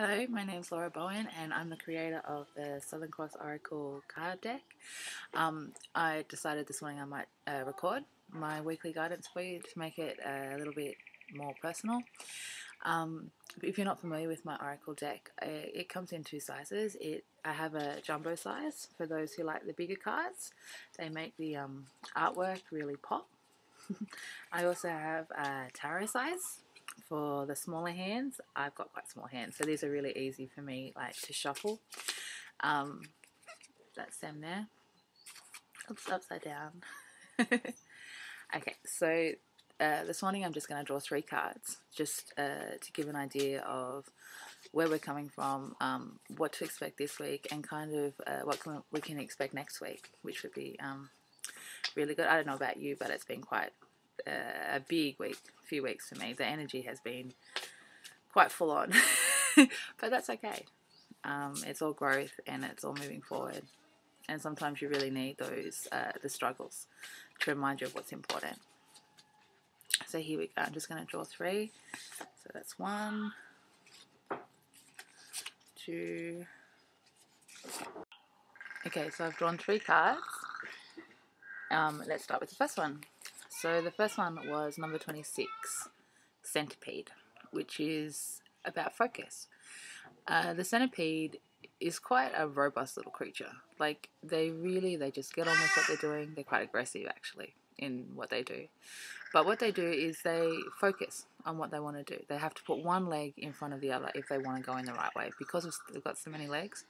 Hello, my name's Bowen and I'm the creator of the Southern Cross Oracle card deck. I decided this morning I might record my weekly guidance for you to make it a little bit more personal. If you're not familiar with my Oracle deck, it comes in two sizes. I have a jumbo size for those who like the bigger cards. They make the artwork really pop. I also have a tarot size for the smaller hands. I've got quite small hands, so these are really easy for me, like to shuffle. That's them there. Oops, upside down. Okay, so this morning I'm just going to draw 3 cards, just to give an idea of where we're coming from, what to expect this week, and kind of what we can expect next week, which would be really good. I don't know about you, but it's been quite a big few weeks for me. The energy has been quite full on, but that's okay. It's all growth and it's all moving forward. And sometimes you really need those the struggles to remind you of what's important. So here we go. I'm just going to draw 3. So that's 1, 2. Okay, so I've drawn 3 cards. Let's start with the first one. So the first one was number 26, Centipede, which is about focus. The centipede is quite a robust little creature. Like, they just get on with what they're doing. They're quite aggressive, actually, in what they do. But what they do is they focus on what they want to do. They have to put one leg in front of the other if they want to go in the right way. Because they've got so many legs,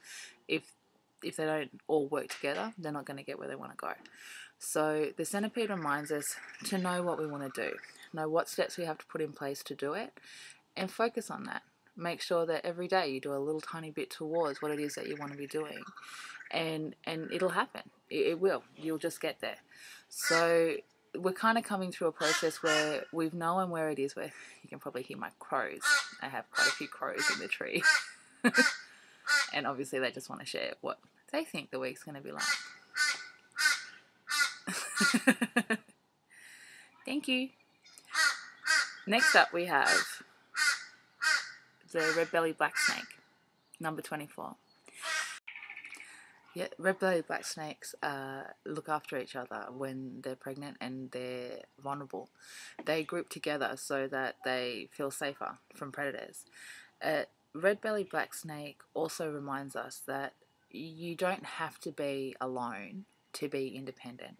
if they don't all work together, they're not going to get where they want to go. So the centipede reminds us to know what we want to do, know what steps we have to put in place to do it, and focus on that. Make sure that every day you do a little tiny bit towards what it is that you want to be doing, and it'll happen. It will. You'll just get there. So we're kind of coming through a process where we've known where it is. Where you can probably hear my crows. I have quite a few crows in the tree. And obviously they just want to share what they think the week's going to be like. Thank you. Next up we have the red-bellied black snake, number 24. Yeah, red-bellied black snakes look after each other when they're pregnant and they're vulnerable. They group together so that they feel safer from predators. Red-bellied black snake also reminds us that you don't have to be alone to be independent.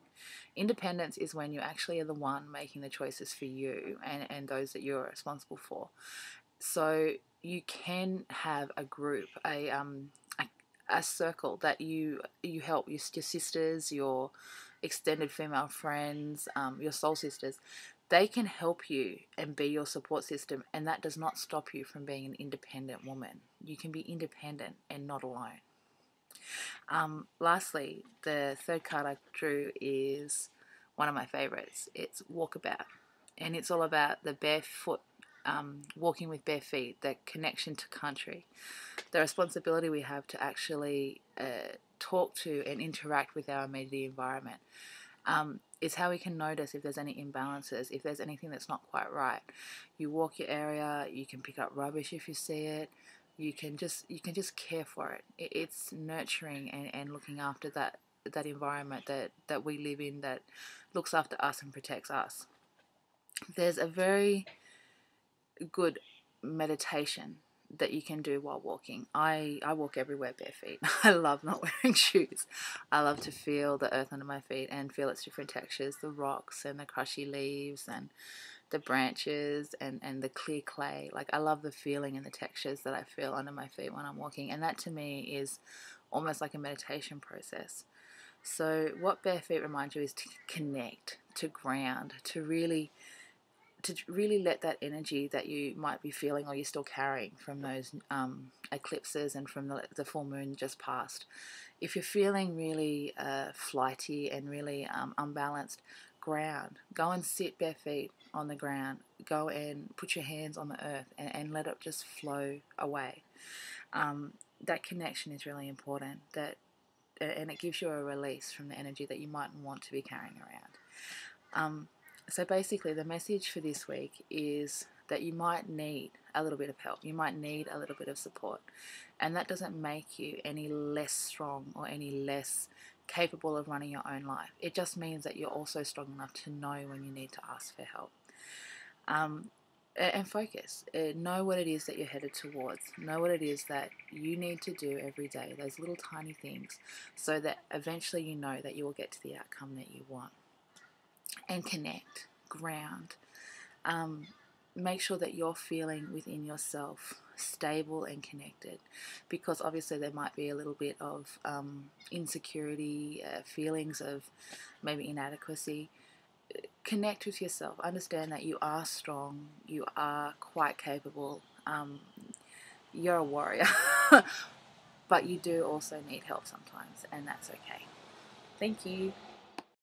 Independence is when you actually are the one making the choices for you and those that you're responsible for. So you can have a group, a circle that you help, your sisters, your extended female friends, your soul sisters. They can help you and be your support system, and that does not stop you from being an independent woman. You can be independent and not alone. Lastly, the third card I drew is one of my favorites. It's Walkabout, and it's all about the barefoot, walking with bare feet, that connection to country, the responsibility we have to actually talk to and interact with our immediate environment. Is how we can notice if there's any imbalances, if there's anything that's not quite right. You walk your area, you can pick up rubbish if you see it. You can just care for it. It's nurturing and looking after that environment that we live in, that looks after us and protects us. There's a very good meditation that you can do while walking. I walk everywhere bare feet. I love not wearing shoes. I love to feel the earth under my feet and feel its different textures, the rocks and the crushy leaves and the branches and the clear clay. Like, I love the feeling and the textures that I feel under my feet when I'm walking, and that to me is almost like a meditation process. So what bare feet remind you is to connect, to ground, to really let that energy that you might be feeling or you're still carrying from those eclipses and from the full moon just passed. If you're feeling really flighty and really unbalanced, ground. Go and sit bare feet on the ground. Go and put your hands on the earth and let it just flow away. That connection is really important. And it gives you a release from the energy that you mightn't want to be carrying around. So basically the message for this week is that you might need a little bit of help. You might need a little bit of support. And that doesn't make you any less strong or any less capable of running your own life. It just means that you're also strong enough to know when you need to ask for help. And focus. Know what it is that you're headed towards. Know what it is that you need to do every day, those little tiny things, so that eventually you know that you will get to the outcome that you want. And connect, ground. Make sure that you're feeling within yourself stable and connected, because obviously there might be a little bit of insecurity, feelings of maybe inadequacy. Connect with yourself. Understand that you are strong. You are quite capable. You're a warrior. But you do also need help sometimes, and that's okay. Thank you.